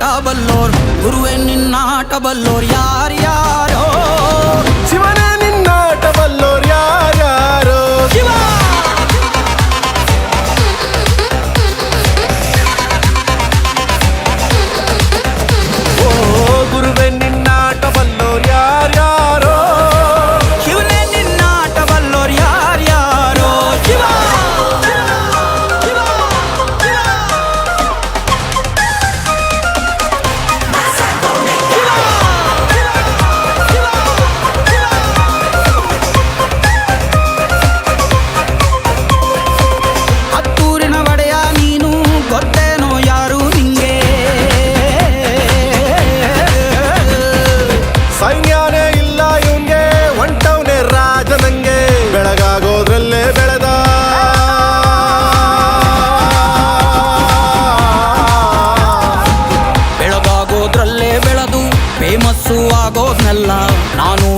ನಿನ್ನಾಟ ಬಲ್ಲೋರ್ ಗುರುವೆ ನಿನ್ನಾಟ ಬಲ್ಲೋರ್ ಯಾರ್ಯಾರೋ ಶಿವನೇ ನಿನ್ನಾಟ ಬಲ್ಲೋರ್ ಯಾರ್ಯಾರೋ ಶಿವ ಗುರುವೆ ನಿನ್ನಾಟ ಬಲ್ಲೋರ್ ಯಾರ್ಯಾರೋ ಶಿವನೇ ನಿನ್ನಾಟ ಬಲ್ಲೋರ್ ಯಾರ್ಯಾರೋ ಶಿವ ಹತ್ತೂರಿನ ಒಡೆಯ ನೀನು ಗೊತ್ತೇನೋ ಯಾರು ನಿಂಗೆ ಸೈನ್ಯನೇ ಇಲ್ಲ ಇವಂಗೆ ಹೊಂಟವ್ನೆ ರಾಜನಂಗೆ ಬೆಳಗಾಗೋದ್ರಲ್ಲೇ ಬೆಳೆದ ಬೆಳಗಾಗೋದ್ರಲ್ಲೇ ಬೆಳೆದು ಫೇಮಸ್ಸು ಆಗೋದ್ನೆಲ್ಲ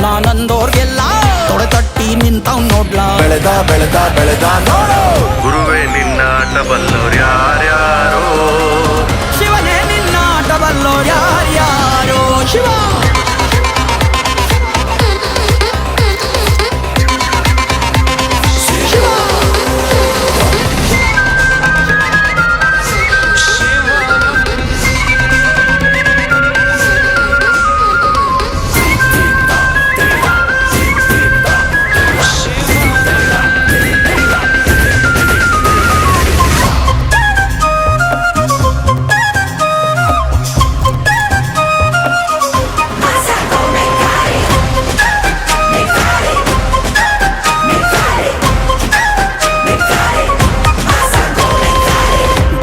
ನಾನಂದೋರ್ಗೆಲ್ಲ ತೊಡೆ ತಟ್ಟಿ ನಿಂತವ್ ನೋಡ್ಲಾ ಬೆಳೆದ ಬೆಳೆದ ಬೆಳೆದ ನೋಡು ಗುರುವೆ ನಿನ್ನಾಟ ಬಲ್ಲೋರ್ ಯಾರ್ಯಾರೋ ಶಿವನೇ ನಿನ್ನಾಟ ಬಲ್ಲೋರ್ ಯಾರ್ಯಾರೋ ಶಿವ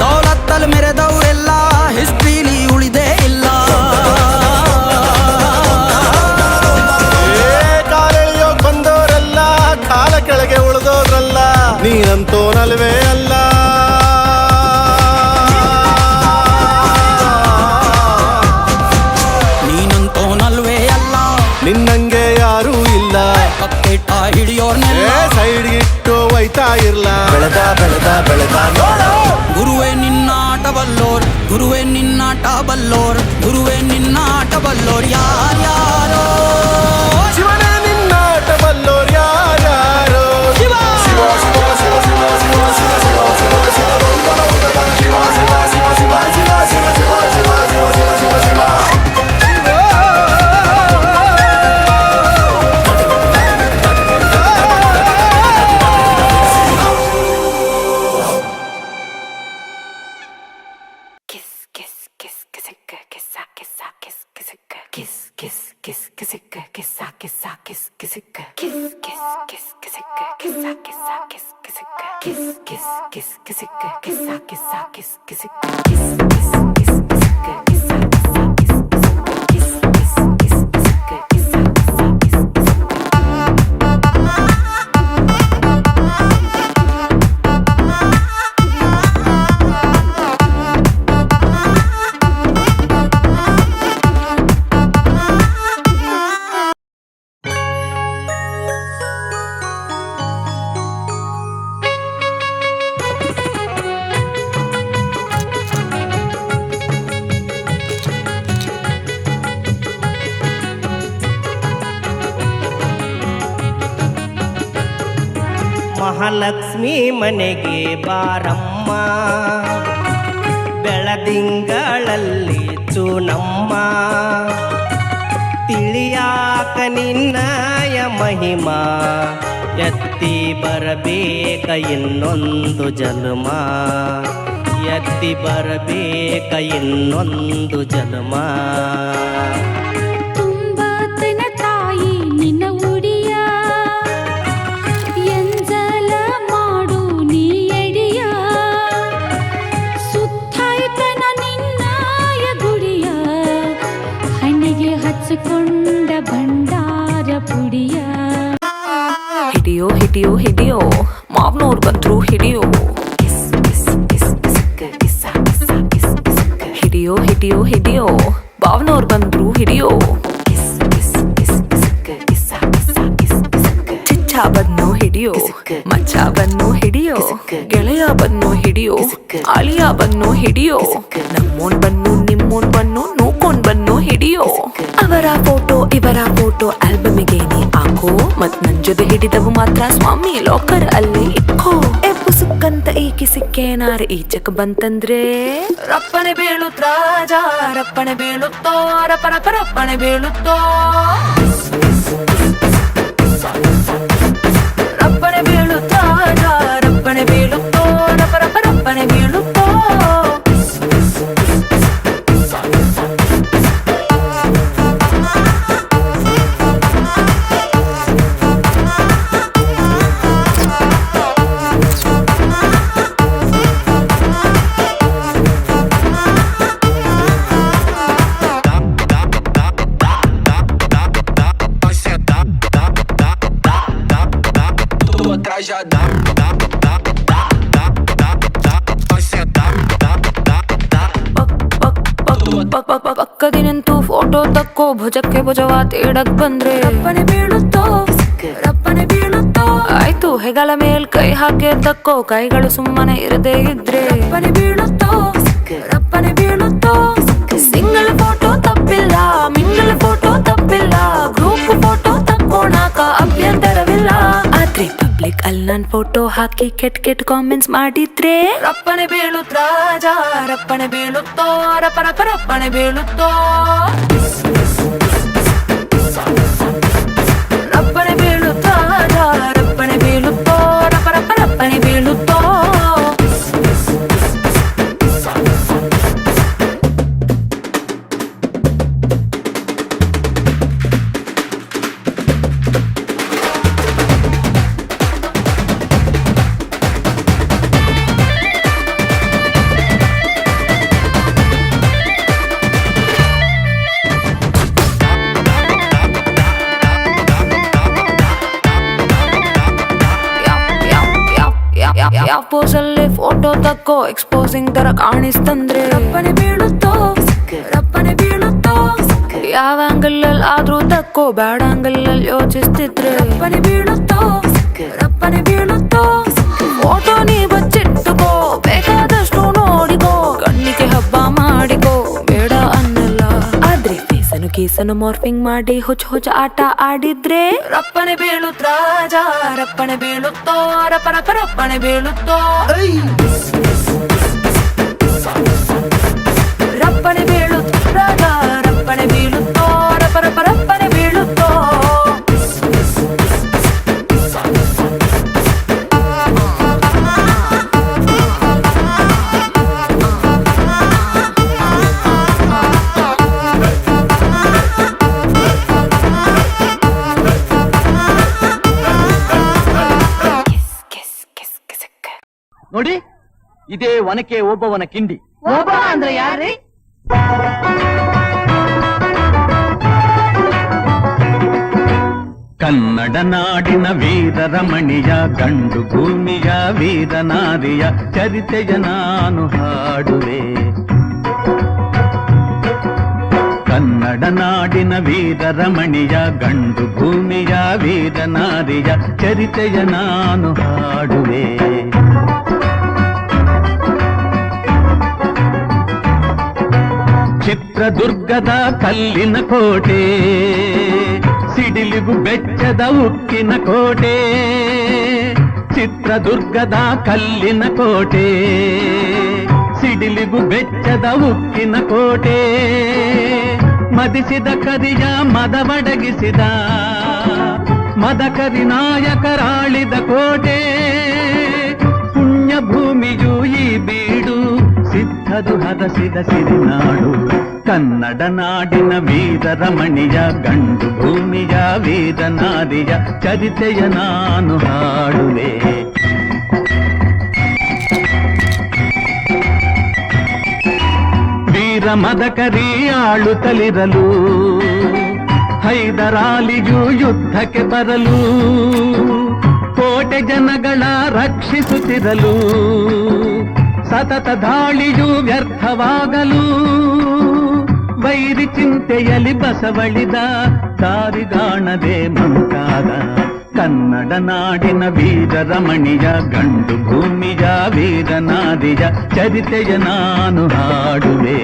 ದೌಲತ್ತಲ್ಲಿ ಮೆರೆದವರೆಲ್ಲ ಹಿಸ್ಟ್ರಿಲಿ ಉಳಿದೇ ಇಲ್ಲ ಕಾಲೆಳೆಯೋಕ್ ಬಂದವರೆಲ್ಲ ಕಾಲ ಕೆಳಗೆ ಉಳಿದೋದ್ರಲ್ಲ ನೀನಂತೋನಲ್ವೇ ಅಲ್ಲ ನೀನಂತೋನಲ್ವೇ ಅಲ್ಲ ನಿನ್ನಂಗೆ ಯಾರೂ ಇಲ್ಲ ಕಪ್ಪೆಟ್ಟ ಹಿಡಿಯೋರ್ನೆಲ್ಲ ಸೈಡ್ ಇಟ್ಟು ಒಯ್ತಾ ಇರ್ಲ ಬೆಳೆದ ಬೆಳೆದ ಬೆಳೆದ ನೋಡು ಗುರುವೆ ನಿನ್ನಾಟ ಬಲ್ಲೋರ್ ಗುರುವೆ ನಿನ್ನಾಟ ಬಲ್ಲೋರ್ ಗುರುವೆ ನಿನ್ನಾಟ ಬಲ್ಲೋರ್ ಯಾರ್ಯಾರೋ ಶಿವನೇ ನಿನ್ನಾಟ ಬಲ್ಲೋರ್ ಯಾರ್ಯಾರೋ ಶಿವ ಮಹಾಲಕ್ಷ್ಮಿ ಮನೆಗೆ ಬಾರಮ್ಮ ಬೆಳದಿಂಗಳಲ್ಲಿ ಚೂನಮ್ಮ ತಿಳಿಯಾಕ ನಿನ್ನಯ ಮಹಿಮಾ ಎತ್ತಿ ಬರಬೇಕ ಇನ್ನೊಂದು ಜನ್ಮ ಎತ್ತಿ ಬರಬೇಕ ಇನ್ನೊಂದು ಜನ್ಮ ಹಚ್ಚಿಕೊಂಡ ಭಂಡಾರ ಪುಡಿಯ ಹಿಡಿಯೋ ಹಿಡಿಯೋ ಹಿಡಿಯೋ ಮಾವ್ನೋರ್ ಬಂದ್ರು ಹಿಡಿಯೋ ಹಿಡಿಯೋ ಹಿಡಿಯೋ ಹಿಡಿಯೋ ಬಾವ್ನೋರ್ ಬಂದ್ರು ಹಿಡಿಯೋ ಚಿಚ್ಚ ಬನ್ನು ಹಿಡಿಯೋ ಮಚ್ಚ ಬನ್ನು ಹಿಡಿಯೋ ಗೆಳೆಯ ಬನ್ನು ಹಿಡಿಯೋ ಅಳಿಯ ಬನ್ನು ಹಿಡಿಯೋ ನಮ್ಮೋನ್ ಬನ್ನು ನಿಮ್ಮ ನಮ್ಮೂನ್ ಬನ್ನು ನೂಕೊಂಡ್ ಬನ್ನು ಹಿಡಿಯೋ. ಅವರ ಫೋಟೋ ಇವರ ಫೋಟೋ ಆಲ್ಬಮಿಗೆ ನೀ ಹಾಕೋ. ಮತ್ ನನ್ ಜೊತೆ ಹಿಡಿದವು ಮಾತ್ರ ಸ್ವಾಮಿ ಲಾಕರ್ ಅಲ್ಲಿ ಇಕ್ಕೋ. ಪುಸುಕ್ಕಂತ ಈಕಿ ಸಿಕ್ಕೇನಾರ ಈಚಕ್ ಬಂತಂದ್ರೆ ರಪ್ಪನೆ ಬೀಳುತ್ತ ರಾಜ ರಪ್ಪನೆ ಬೀಳುತ್ತೋ ರಪ್ಪನ ರಪ್ಪನೆ ಬೀಳುತ್ತೋ. ರಪ್ಪನೆ ಬೀಳುತ್ತ ರಾಜ ರಪ್ಪನೆ ಬೀಳುತ್ತೋ ರಪ್ಪ ರಪ್ಪನೆ ಬೀಳುತ್ತೋ. ಪಕ್ಕದಿ ನಿಂತು ಫೋಟೋ ತಕ್ಕೋ ಭುಜಕ್ಕೆ ಭುಜವ ತೇಡಕ್ ಬಂದ್ರೆ ರಪ್ಪನೆ ಬೀಳುತ್ತೋ ರಪ್ಪನೆ ಬೀಳುತ್ತೋ. ಆಯ್ತು ಹೆಗಲ ಮೇಲ್ ಕೈ ಹಾಕಿ ತಕ್ಕೋ ಕೈಗಳು ಸುಮ್ಮನೆ ಇರದೇ ಇದ್ರೆ ರಪ್ಪನೆ ಬೀಳುತ್ತೋ ರಪ್ಪನೆ ಬೀಳುತ್ತೋ. ಸಿಂಗಲ್ ಫೋಟೋ ತಪ್ಪಿಲ್ಲ ಮಿಂಗಲ್ ಫೋಟೋ ತಪ್ಪಿಲ್ಲ ಗ್ರೂಪ್ ಫೋಟೋ ತಕ್ಕೋಣಾಕ ಅಭ್ಯಂತರವಿಲ್ಲ. ಆದ್ರೆ ಪಬ್ಲಿಕ್ ಅಲ್ಲಿ ನನ್ ಫೋಟೋ ಹಾಕಿ ಕೆಟ್ ಕಾಮೆಂಟ್ಸ್ ಮಾಡಿದ್ರೆ ರಪ್ಪನೆ ಬೀಳುತ್ತ ರಾಜ ರಪ್ಪನೆ ಬೀಳುತ್ತೋ ರಪ್ಪ ರಪ್ಪನೆ ಬೀಳುತ್ತೋ. ರಪ್ಪನೆ ಬೀಳುತ್ತ ರಾಜ ರಪ್ಪನೆ ಬೀಳುತ್ತೋ ರಪ್ಪ ರಪ್ಪನೆ ಬೀಳುತ್ತೋ. ಯಾವ ಪೋಸಲ್ಲಿ ಫೋಟೋ ತಕ್ಕೋ ಎಕ್ಸ್ಪೋಸಿಂಗ್ ತರ ಕಾಣಿಸ್ತಂದ್ರೆ ರಪ್ಪನೆ ಬೀಳುತ್ತೋ ರಪ್ಪನೆ ಬೀಳುತ್ತೋ. ಯಾವ ಆಂಗಲ್ ಅಲ್ಲಿ ಆದ್ರೂ ತಕ್ಕೋ ಬ್ಯಾಡ್ ಆಂಗಲ್ ಅಲ್ಲಿ ಯೋಚಿಸ್ತಿದ್ರೆ ರಪ್ಪನೆ ಬೀಳುತ್ತೋ ರಪ್ಪನೆ ಬೀಳುತ್ತೋ. ಫೋಟೋ ನೀ ಬಚ್ಚಿಟ್ಟುಕೋ ಬೇಕಾದಷ್ಟು ನೋಡಿಕೋ ಕಣ್ಣಿಗೆ ಹಬ್ಬ ಮಾಡಿಕೋ ಬೇಡ ಅನ್ನಲ್ಲ. ಆದ್ರೆ ಫೇಸನು ಕೇಸನು ಮಾರ್ಫಿಂಗ್ ಮಾಡಿ ಹುಚ್ಚ ಆಟ ಆಡಿದ್ರೆ ರಪ್ಪನೆ ಬೀಳುತ್ತ ರಾಜ ರಪ್ಪನೆ ಬೀಳುತ್ತೋ ರಪ್ಪ ರಪ್ಪನೆ ಬೀಳುತ್ತೋ. ರಪ್ಪನೆ ಬೀಳುತ್ತ ರಾಜ ರಪ್ಪನೆ ಬೀಳುತ್ತೋ ರಪ್ಪ ರಪ್ಪನೆ ಬೀಳುತ್ತೋ. ನೋಡಿ ಇದೇ ಒನಕೆ ಓಬವ್ವನ ಕಿಂಡಿ. ಅಂದ್ರೆ ಯಾರ್ರಿ? ಕನ್ನಡ ನಾಡಿನ ವೀರರಮಣಿಯ ಗಂಡು ಭೂಮಿಯ ವೀರನಾರಿಯ ಚರಿತೆಯ ನಾನು ಹಾಡುವೆ. ಕನ್ನಡ ನಾಡಿನ ವೀರರಮಣಿಯ ಗಂಡು ಭೂಮಿಯ ವೀರನಾರಿಯ ಚರಿತೆಯ ನಾನು ಹಾಡುವೆ. ಚಿತ್ರದುರ್ಗದ ಕಲ್ಲಿನ ಕೋಟೆ ಸಿಡಿಲಿಗು ಬೆಚ್ಚದ ಉಕ್ಕಿನ ಕೋಟೆ. ಚಿತ್ರದುರ್ಗದ ಕಲ್ಲಿನ ಕೋಟೆ ಸಿಡಿಲಿಗು ಬೆಚ್ಚದ ಉಕ್ಕಿನ ಕೋಟೆ. ಮದಿಸಿದ ಕರಿಯ ಮದವಡಗಿಸಿದ ಮದಕರಿ ನಾಯಕರಾಳಿದ ಕೋಟೆ. ಪುಣ್ಯ ಭೂಮಿಯು ಈ ಬೀಡು ಸಿದ್ಧದು ಹದಸಿದ ಸಿರಿನಾಡು. ಕನ್ನಡ ನಾಡಿನ ವೀರರಮಣಿಯ ಗಂಡು ಭೂಮಿಯ ವೀರನಾರಿಯ ಚರಿತೆಯ ನಾನು ಹಾಡುವೆ. ವೀರ ಮದಕರಿ ಆಳುತ್ತಲಿರಲು ಹೈದರಾಲಿಯು ಯುದ್ಧಕ್ಕೆ ಬರಲು ಕೋಟೆ ಜನಗಳ ರಕ್ಷಿಸುತ್ತಿರಲು ಸತತ ದಾಳಿಯು ವ್ಯರ್ಥವಾಗಲು ವೈರಿ ಚಿಂತೆಯಲ್ಲಿ ಬಸವಳಿದ ದಾರಿಗಾಣದೆ ಮುಂತಾದ ಕನ್ನಡ ನಾಡಿನ ವೀರರಮಣಿಯ ಗಂಡು ಭೂಮಿಯ ವೀರನಾರಿಯ ಚರಿತೆಯ ನಾನು ಹಾಡುವೆ.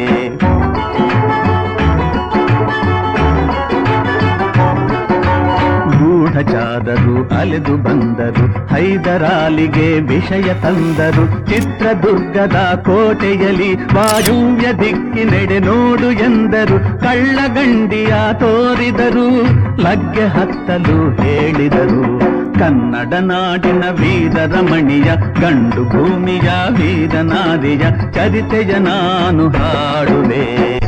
ಗೂಢಚಾರರು ಅಲೆದು ಬಂದರು, ಹೈದರಾಲಿಗೆ ವಿಷಯ ತಂದರು. ಚಿತ್ರದುರ್ಗದ ಕೋಟೆಯಲ್ಲಿ ವಾಯುವ್ಯ ದಿಕ್ಕಿನೆಡೆ ನೋಡು ಎಂದರು. ಕಳ್ಳಗಂಡಿಯ ತೋರಿದರು, ಲಗ್ಗೆ ಹತ್ತಲು ಹೇಳಿದರು. ಕನ್ನಡ ನಾಡಿನ ವೀರರಮಣಿಯ, ಗಂಡು ಭೂಮಿಯ ವೀರನಾರಿಯ ಚರಿತೆಯ ನಾನು ಹಾಡುವೆ.